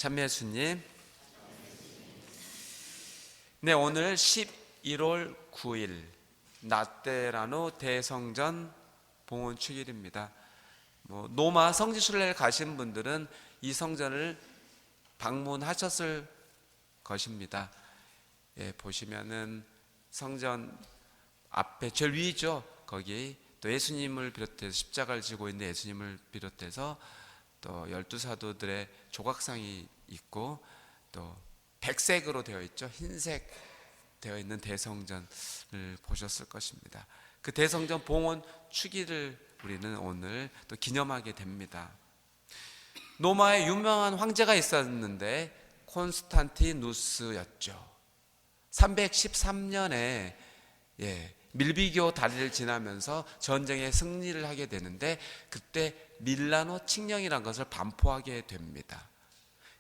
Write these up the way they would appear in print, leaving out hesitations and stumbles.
참예수님, 네, 오늘 11월 9일 나떼라노 대성전 봉헌 축일입니다. 노마 성지순례를 가신 분들은 이 성전을 방문하셨을 것입니다. 보시면은 성전 앞에 제일 위죠. 거기 또 예수님을 비롯해서 십자가를 지고 있는 예수님을 비롯해서 또 12사도들의 조각상이 있고 또 백색으로 되어 있죠. 흰색 되어 있는 대성전을 보셨을 것입니다. 그 대성전 봉헌 축일을 우리는 오늘 또 기념하게 됩니다. 로마에 유명한 황제가 있었는데 콘스탄티누스였죠. 313년에 밀비교 다리를 지나면서 전쟁에 승리를 하게 되는데 그때 밀라노 칙령이라는 것을 반포하게 됩니다.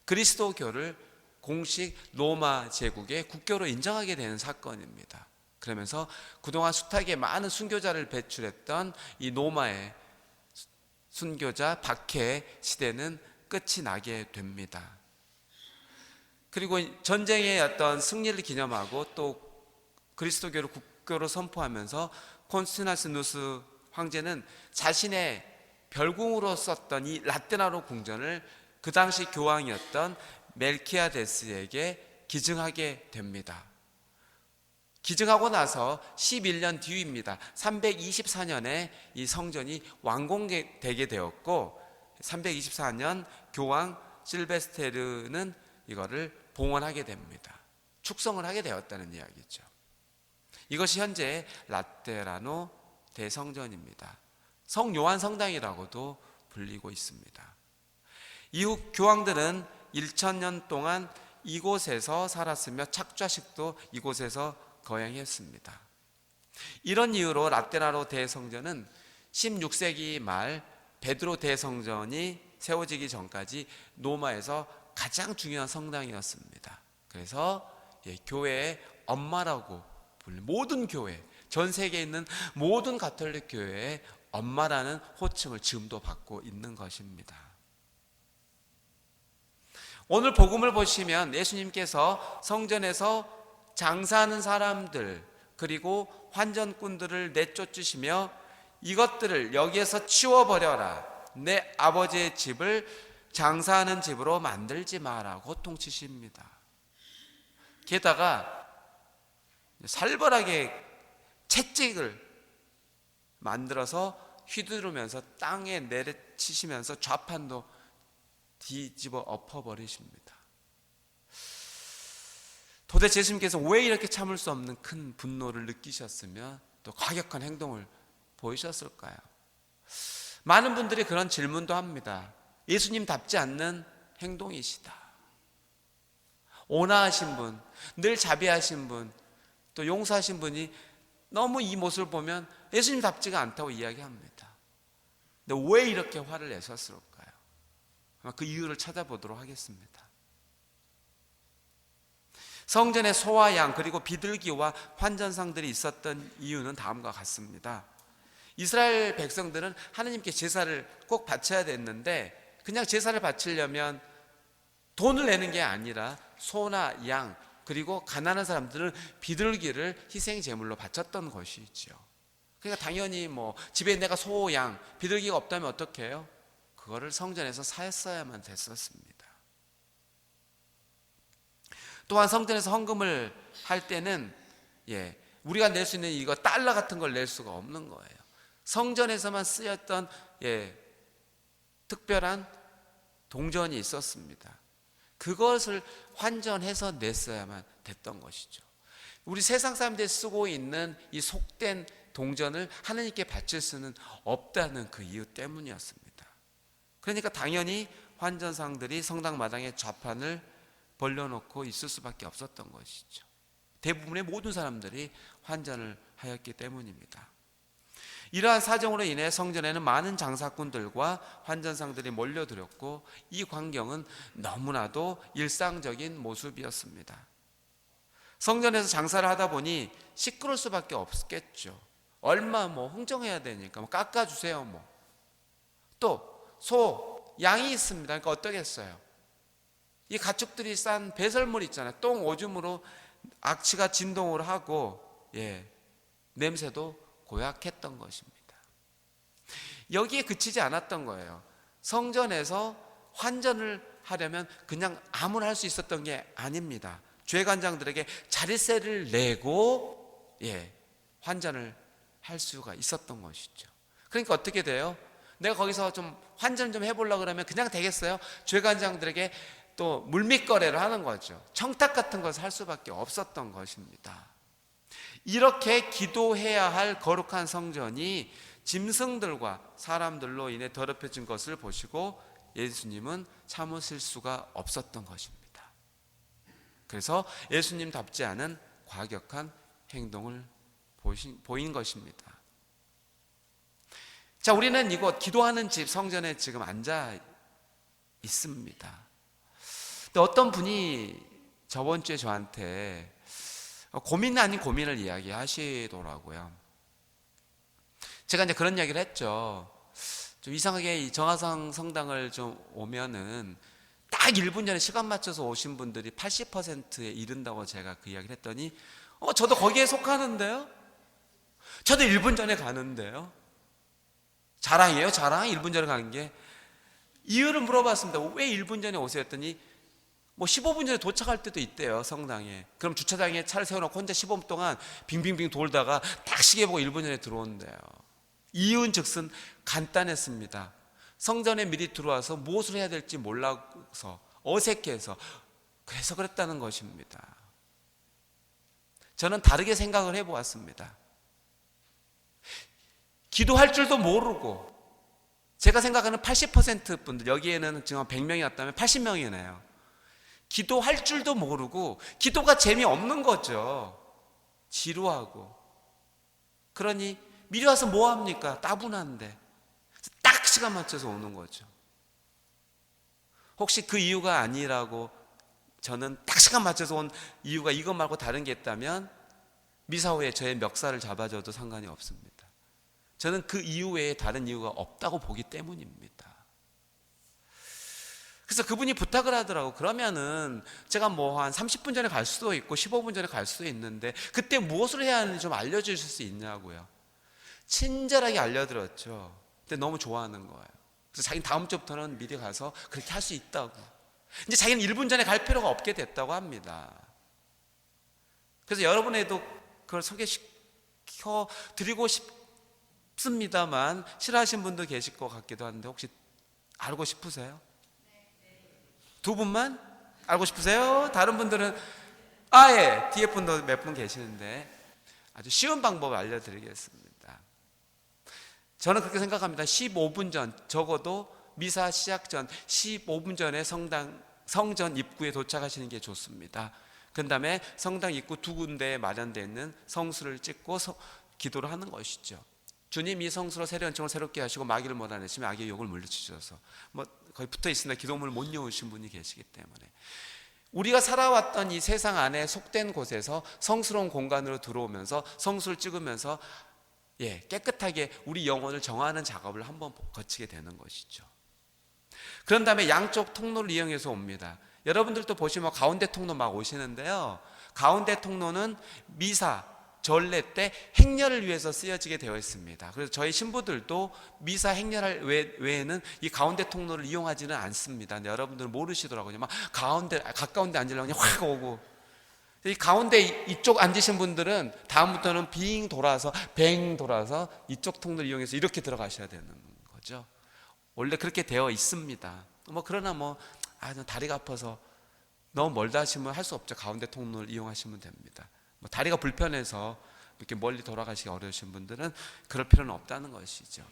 그리스도교를 공식 로마 제국의 국교로 인정하게 되는 사건입니다. 그러면서 그동안 숱하게 많은 순교자를 배출했던 이 로마의 순교자 박해 시대는 끝이 나게 됩니다. 그리고 전쟁의 어떤 승리를 기념하고 또 그리스도교를 국교로 선포하면서 콘스탄티누스 황제는 자신의 별궁으로 썼던 이 라테나로 궁전을 그 당시 교황이었던 멜키아데스에게 기증하게 됩니다. 기증하고 나서 11년 뒤입니다. 324년에 이 성전이 완공되게 되었고 324년 교황 실베스테르는 이거를 봉헌하게 됩니다. 축성을 하게 되었다는 이야기죠. 이것이 현재 라테라노 대성전입니다. 성요한 성당이라고도 불리고 있습니다. 이후 교황들은 1000년 동안 이곳에서 살았으며 착좌식도 이곳에서 거행했습니다. 이런 이유로 라테라노 대성전은 16세기 말 베드로 대성전이 세워지기 전까지 로마에서 가장 중요한 성당이었습니다. 그래서 교회의 엄마라고 불리는 모든 교회, 전 세계에 있는 모든 가톨릭 교회의 엄마라는 호칭을 지금도 받고 있는 것입니다. 오늘 복음을 보시면 예수님께서 성전에서 장사하는 사람들 그리고 환전꾼들을 내쫓으시며 이것들을 여기에서 치워버려라, 내 아버지의 집을 장사하는 집으로 만들지 마라 호통치십니다. 게다가 살벌하게 채찍을 만들어서 휘두르면서 땅에 내려치시면서 좌판도 뒤집어 엎어버리십니다. 도대체 예수님께서 왜 이렇게 참을 수 없는 큰 분노를 느끼셨으며 또 과격한 행동을 보이셨을까요? 많은 분들이 그런 질문도 합니다. 예수님답지 않는 행동이시다. 온화하신 분, 늘 자비하신 분, 또 용서하신 분이 너무 이 모습을 보면 예수님답지가 않다고 이야기합니다. 근데 왜 이렇게 화를 내셨을까요? 그 이유를 찾아보도록 하겠습니다. 성전에 소와 양 그리고 비둘기와 환전상들이 있었던 이유는 다음과 같습니다. 이스라엘 백성들은 하나님께 제사를 꼭 바쳐야 됐는데 그냥 제사를 바치려면 돈을 내는 게 아니라 소나 양 그리고 가난한 사람들은 비둘기를 희생 제물로 바쳤던 것이죠. 그러니까 당연히 집에 내가 소, 양, 비둘기가 없다면 어떻게 해요? 그거를 성전에서 사였어야만 됐었습니다. 또한 성전에서 헌금을 할 때는 우리가 낼 수 있는 이거 달러 같은 걸 낼 수가 없는 거예요. 성전에서만 쓰였던 특별한 동전이 있었습니다. 그것을 환전해서 냈어야만 됐던 것이죠. 우리 세상 사람들이 쓰고 있는 이 속된 동전을 하나님께 바칠 수는 없다는 그 이유 때문이었습니다. 그러니까 당연히 환전상들이 성당 마당에 좌판을 벌려놓고 있을 수밖에 없었던 것이죠. 대부분의 모든 사람들이 환전을 하였기 때문입니다. 이러한 사정으로 인해 성전에는 많은 장사꾼들과 환전상들이 몰려들었고 이 광경은 너무나도 일상적인 모습이었습니다. 성전에서 장사를 하다 보니 시끄러울 수밖에 없겠죠. 얼마 흥정해야 되니까 깎아주세요. 또 소, 양이 있습니다. 그러니까 어떠겠어요? 이 가축들이 싼 배설물 있잖아요. 똥 오줌으로 악취가 진동을 하고 냄새도 고약했던 것입니다. 여기에 그치지 않았던 거예요. 성전에서 환전을 하려면 그냥 아무나 할 수 있었던 게 아닙니다. 죄관장들에게 자릿세를 내고 환전을 할 수가 있었던 것이죠. 그러니까 어떻게 돼요? 내가 거기서 좀 환전 좀 해보려고 그러면 그냥 되겠어요? 죄관장들에게 또 물밑거래를 하는 거죠. 청탁 같은 것을 할 수밖에 없었던 것입니다. 이렇게 기도해야 할 거룩한 성전이 짐승들과 사람들로 인해 더럽혀진 것을 보시고 예수님은 참으실 수가 없었던 것입니다. 그래서 예수님답지 않은 과격한 행동을 보인 것입니다. 자, 우리는 이곳 기도하는 집 성전에 지금 앉아 있습니다. 근데 어떤 분이 저번 주에 저한테 고민 아닌 고민을 이야기하시더라고요. 제가 이제 그런 이야기를 했죠. 좀 이상하게 이 정화성 성당을 좀 오면은 딱 1분 전에 시간 맞춰서 오신 분들이 80%에 이른다고 제가 그 이야기를 했더니 저도 거기에 속하는데요? 저도 1분 전에 가는데요? 자랑이에요, 자랑? 1분 전에 가는 게? 이유를 물어봤습니다. 왜 1분 전에 오세요? 했더니 15분 전에 도착할 때도 있대요, 성당에. 그럼 주차장에 차를 세워놓고 혼자 15분 동안 빙빙빙 돌다가 딱 시계 보고 1분 전에 들어온대요. 이유는 즉슨 간단했습니다. 성전에 미리 들어와서 무엇을 해야 될지 몰라서 어색해서 그래서 그랬다는 것입니다. 저는 다르게 생각을 해보았습니다. 기도할 줄도 모르고 제가 생각하는 80% 분들, 여기에는 지금 100명이 왔다면 80명이네요. 기도할 줄도 모르고 기도가 재미없는 거죠. 지루하고. 그러니 미리 와서 뭐 합니까? 따분한데 딱 시간 맞춰서 오는 거죠. 혹시 그 이유가 아니라고 저는 딱 시간 맞춰서 온 이유가 이것 말고 다른 게 있다면 미사 후에 저의 멱살을 잡아줘도 상관이 없습니다. 저는 그 이유 외에 다른 이유가 없다고 보기 때문입니다. 그래서 그분이 부탁을 하더라고. 그러면은 제가 한 30분 전에 갈 수도 있고 15분 전에 갈 수도 있는데 그때 무엇을 해야 하는지 좀 알려주실 수 있냐고요. 친절하게 알려드렸죠. 근데 너무 좋아하는 거예요. 그래서 자기는 다음 주부터는 미리 가서 그렇게 할 수 있다고. 이제 자기는 1분 전에 갈 필요가 없게 됐다고 합니다. 그래서 여러분에도 그걸 소개시켜 드리고 싶습니다만 싫어하시는 분도 계실 것 같기도 한데 혹시 알고 싶으세요? 두 분만 알고 싶으세요? 다른 분들은 뒤에 분도 몇 분 계시는데 아주 쉬운 방법을 알려드리겠습니다. 저는 그렇게 생각합니다. 15분 전, 적어도 미사 시작 전 15분 전에 성전 입구에 도착하시는 게 좋습니다. 그 다음에 성당 입구 두 군데에 마련되어 있는 성수를 찍고 기도를 하는 것이죠. 주님, 이 성수로 세련청을 새롭게 하시고 마귀를 몰아내시며 악의 욕을 물리치셔서 거의 붙어 있습니다. 기도문을 못 여우신 분이 계시기 때문에 우리가 살아왔던 이 세상 안에 속된 곳에서 성스러운 공간으로 들어오면서 성수를 찍으면서 깨끗하게 우리 영혼을 정화하는 작업을 한번 거치게 되는 것이죠. 그런 다음에 양쪽 통로를 이용해서 옵니다. 여러분들도 보시면 가운데 통로 막 오시는데요. 가운데 통로는 미사, 전례 때 행렬을 위해서 쓰여지게 되어 있습니다. 그래서 저희 신부들도 미사 행렬할 외에는 이 가운데 통로를 이용하지는 않습니다. 근데 여러분들은 모르시더라고요. 막 가까운 데 앉으려고 그냥 확 오고. 이 가운데 이쪽 앉으신 분들은 다음부터는 뱅 돌아서 이쪽 통로를 이용해서 이렇게 들어가셔야 되는 거죠. 원래 그렇게 되어 있습니다. 그러나 다리가 아파서 너무 멀다 하시면 할 수 없죠. 가운데 통로를 이용하시면 됩니다. 다리가 불편해서 이렇게 멀리 돌아가시기 어려우신 분들은 그럴 필요는 없다는 것이죠.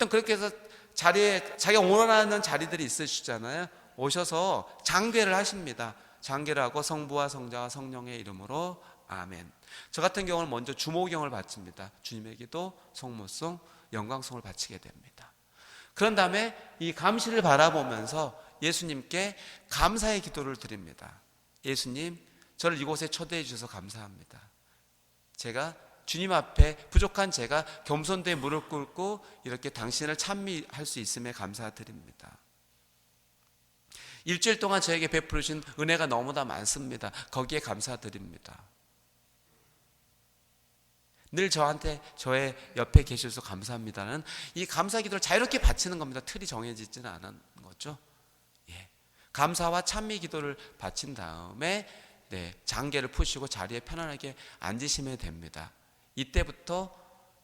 그렇게 해서 자리에 자기가 원하는 자리들이 있으시잖아요. 오셔서 장궤를 하십니다. 장궤를 하고 성부와 성자와 성령의 이름으로 아멘. 저 같은 경우는 먼저 주모경을 바칩니다. 주님에게도 성모송, 영광송을 바치게 됩니다. 그런 다음에 이 감시를 바라보면서 예수님께 감사의 기도를 드립니다. 예수님, 저를 이곳에 초대해 주셔서 감사합니다. 제가 주님 앞에 부족한 제가 겸손되게 무릎 꿇고 이렇게 당신을 찬미할 수 있음에 감사드립니다. 일주일 동안 저에게 베풀으신 은혜가 너무나 많습니다. 거기에 감사드립니다. 늘 저한테 저의 옆에 계셔서 감사합니다는 이 감사 기도를 자유롭게 바치는 겁니다. 틀이 정해지지는 않은 거죠. 예. 감사와 찬미 기도를 바친 다음에 장계를 푸시고 자리에 편안하게 앉으시면 됩니다. 이때부터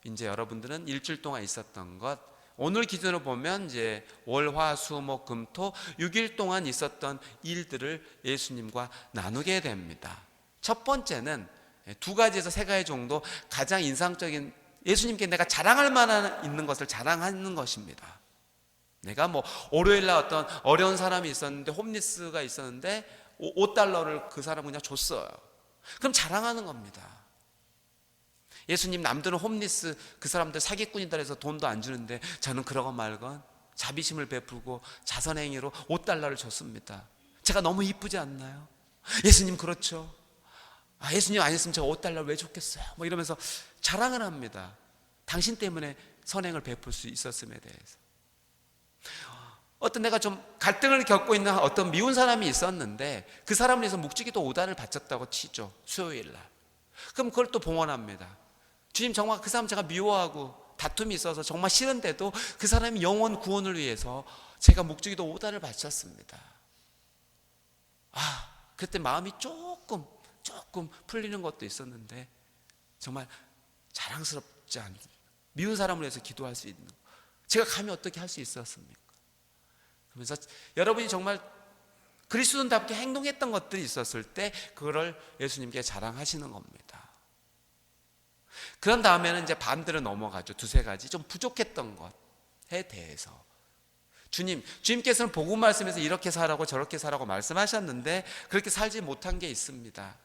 이제 여러분들은 일주일 동안 있었던 것, 오늘 기준으로 보면 이제 월, 화, 수, 목, 금, 토 6일 동안 있었던 일들을 예수님과 나누게 됩니다. 첫 번째는 두 가지에서 세 가지 정도 가장 인상적인, 예수님께 내가 자랑할 만한 있는 것을 자랑하는 것입니다. 내가 뭐 월요일날 어떤 어려운 사람이 있었는데, 홈리스가 있었는데 $5를 그 사람 그냥 줬어요. 그럼 자랑하는 겁니다. 예수님, 남들은 홈리스 그 사람들 사기꾼이다 해서 돈도 안 주는데 저는 그러건 말건 자비심을 베풀고 자선행위로 $5를 줬습니다. 제가 너무 이쁘지 않나요? 예수님 그렇죠. 예수님 아니었으면 제가 $5를 왜 줬겠어요? 뭐 이러면서 자랑을 합니다. 당신 때문에 선행을 베풀 수 있었음에 대해서. 어떤 내가 좀 갈등을 겪고 있는 어떤 미운 사람이 있었는데 그 사람을 위해서 묵주기도 5단을 바쳤다고 치죠. 수요일날. 그럼 그걸 또 봉헌합니다. 주님, 정말 그 사람 제가 미워하고 다툼이 있어서 정말 싫은데도 그 사람의 영혼 구원을 위해서 제가 묵주기도 5단을 바쳤습니다. 그때 마음이 조금 풀리는 것도 있었는데 정말 자랑스럽지 않은, 미운 사람을 위해서 기도할 수 있는, 제가 감히 어떻게 할 수 있었습니까? 그러면서 여러분이 정말 그리스도인답게 행동했던 것들이 있었을 때 그거를 예수님께 자랑하시는 겁니다. 그런 다음에는 이제 반대로 넘어가죠. 두세 가지 좀 부족했던 것에 대해서. 주님께서는 복음 말씀에서 이렇게 살라고 저렇게 살라고 말씀하셨는데 그렇게 살지 못한 게 있습니다.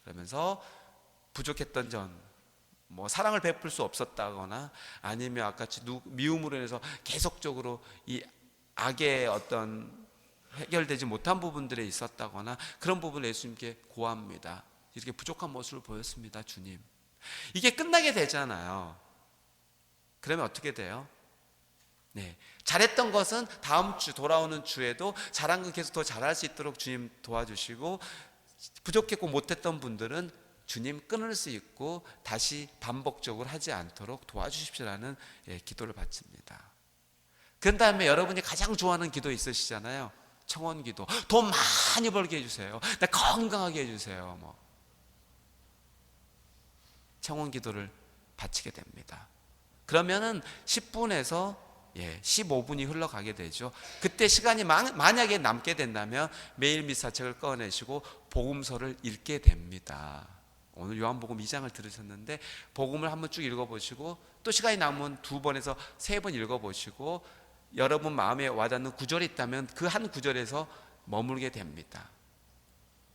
그러면서 부족했던 점, 뭐 사랑을 베풀 수 없었다거나 아니면 아까같이 미움으로 인해서 계속적으로 이 악의 어떤 해결되지 못한 부분들에 있었다거나 그런 부분을 예수님께 고합니다. 이렇게 부족한 모습을 보였습니다. 주님, 이게 끝나게 되잖아요. 그러면 어떻게 돼요? 잘했던 것은 다음 주 돌아오는 주에도 잘한 건 계속 더 잘할 수 있도록 주님 도와주시고, 부족했고 못했던 분들은 주님 끊을 수 있고 다시 반복적으로 하지 않도록 도와주십시오라는 기도를 바칩니다. 그 다음에 여러분이 가장 좋아하는 기도 있으시잖아요. 청원 기도. 돈 많이 벌게 해주세요. 나 건강하게 해주세요. 청원 기도를 바치게 됩니다. 그러면은 10분에서 15분이 흘러가게 되죠. 그때 시간이 만약에 남게 된다면 매일 미사책을 꺼내시고 복음서를 읽게 됩니다. 오늘 요한복음 2장을 들으셨는데 복음을 한번 쭉 읽어보시고 또 시간이 남으면 2번에서 3번 읽어보시고 여러분 마음에 와닿는 구절이 있다면 그 한 구절에서 머물게 됩니다.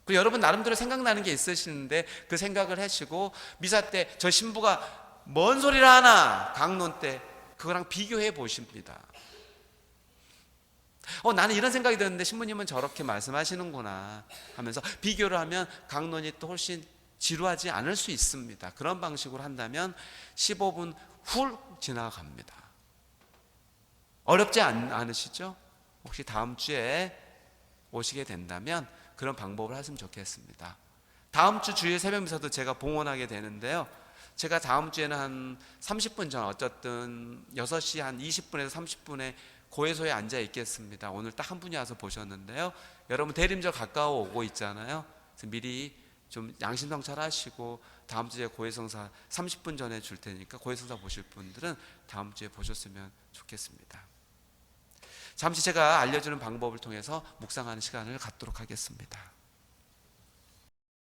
그리고 여러분 나름대로 생각나는 게 있으시는데 그 생각을 하시고 미사 때 저 신부가 뭔 소리를 하나 강론 때 그거랑 비교해 보십니다. 나는 이런 생각이 드는데 신부님은 저렇게 말씀하시는구나 하면서 비교를 하면 강론이 또 훨씬 지루하지 않을 수 있습니다. 그런 방식으로 한다면 15분 훌 지나갑니다. 어렵지 않으시죠? 혹시 다음 주에 오시게 된다면 그런 방법을 하시면 좋겠습니다. 다음 주 주일 새벽 미사도 제가 봉헌하게 되는데요. 제가 다음 주에는 한 30분 전, 어쨌든 6시 한 20분에서 30분에 고해소에 앉아 있겠습니다. 오늘 딱 한 분이 와서 보셨는데요. 여러분 대림절 가까워 오고 있잖아요. 그래서 미리 좀 양심성찰하시고 다음 주에 고해성사 30분 전에 줄 테니까 고해성사 보실 분들은 다음 주에 보셨으면 좋겠습니다. 잠시 제가 알려주는 방법을 통해서 묵상하는 시간을 갖도록 하겠습니다.